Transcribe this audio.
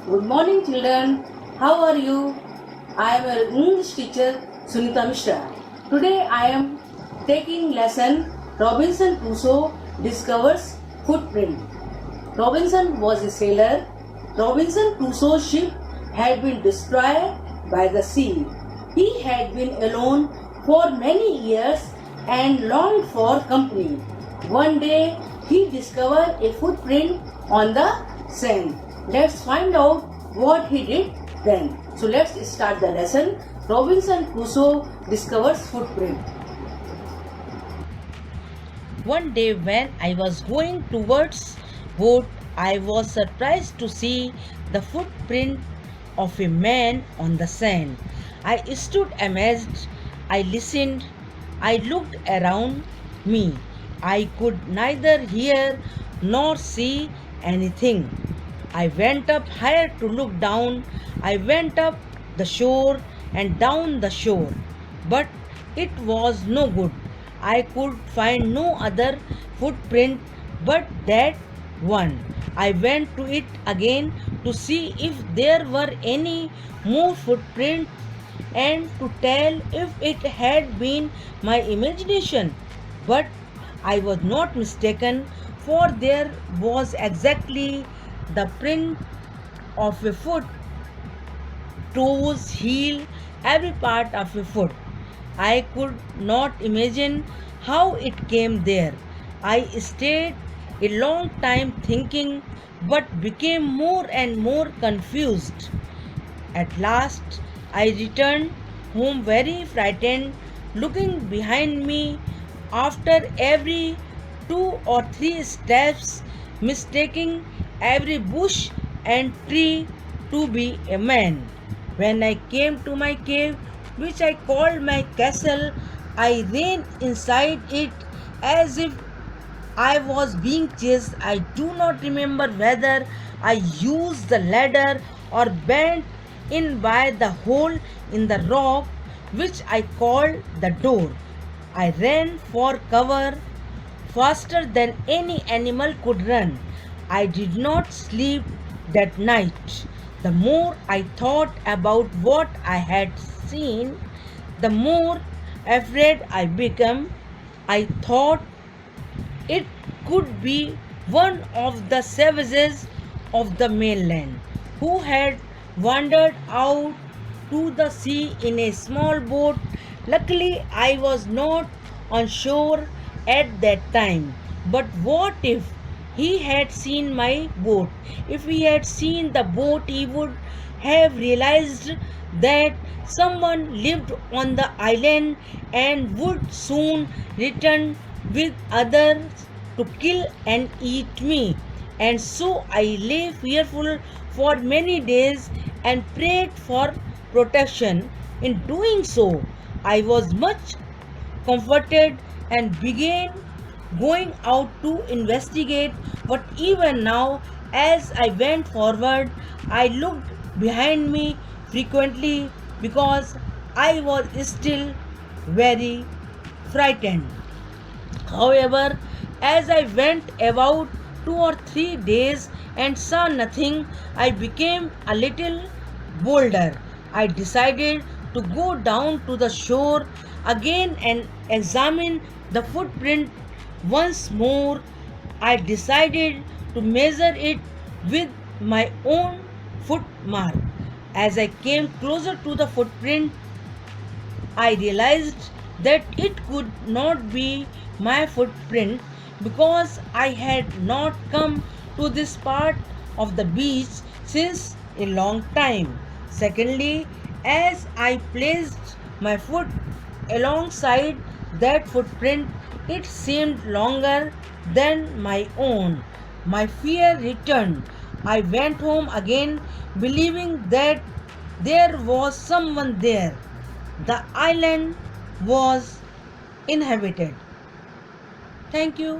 Good morning, children. How are you? I am your English teacher, Sunita Mishra. Today I am taking lesson Robinson Crusoe discovers footprint. Robinson was a sailor. Robinson Crusoe's ship had been destroyed by the sea. He had been alone for many years and longed for company. One day he discovered a footprint on the sand. Let's find out what he did then. So let's start the lesson. Robinson Crusoe discovers footprint. One day when I was going towards boat, I was surprised to see the footprint of a man on the sand. I stood amazed. I listened. I looked around me. I could neither hear nor see anything. I went up higher to look down. I went up the shore and down the shore. But it was no good. I could find no other footprint but that one. I went to it again to see if there were any more footprints and to tell if it had been my imagination. But I was not mistaken, for there was exactly the print of a foot, toes, heel, every part of a foot. I could not imagine how it came there. I stayed a long time thinking but became more and more confused. At last, I returned home very frightened, looking behind me after every 2 or 3 steps, mistaking every bush and tree to be a man. When I came to my cave, which I called my castle, I ran inside it as if I was being chased. I do not remember whether I used the ladder or bent in by the hole in the rock which I called the door. I ran for cover faster than any animal could run. I did not sleep that night. The more I thought about what I had seen, the more afraid I became. I thought it could be one of the savages of the mainland who had wandered out to the sea in a small boat. Luckily, I was not on shore at that time. But what if he had seen my boat? If he had seen the boat, he would have realized that someone lived on the island and would soon return with others to kill and eat me. And so I lay fearful for many days and prayed for protection. In doing so, I was much comforted and began going out to investigate. But even now, as I went forward, I looked behind me frequently because I was still very frightened. However, as I went about 2 or 3 days and saw nothing, I became a little bolder. I decided to go down to the shore again and examine the footprint once more. I decided to measure it with my own foot mark. As I came closer to the footprint, I realized that it could not be my footprint because I had not come to this part of the beach since a long time. Secondly, as I placed my foot alongside that footprint, it seemed longer than my own. My fear returned. I went home again, believing that there was someone there. The island was inhabited. Thank you.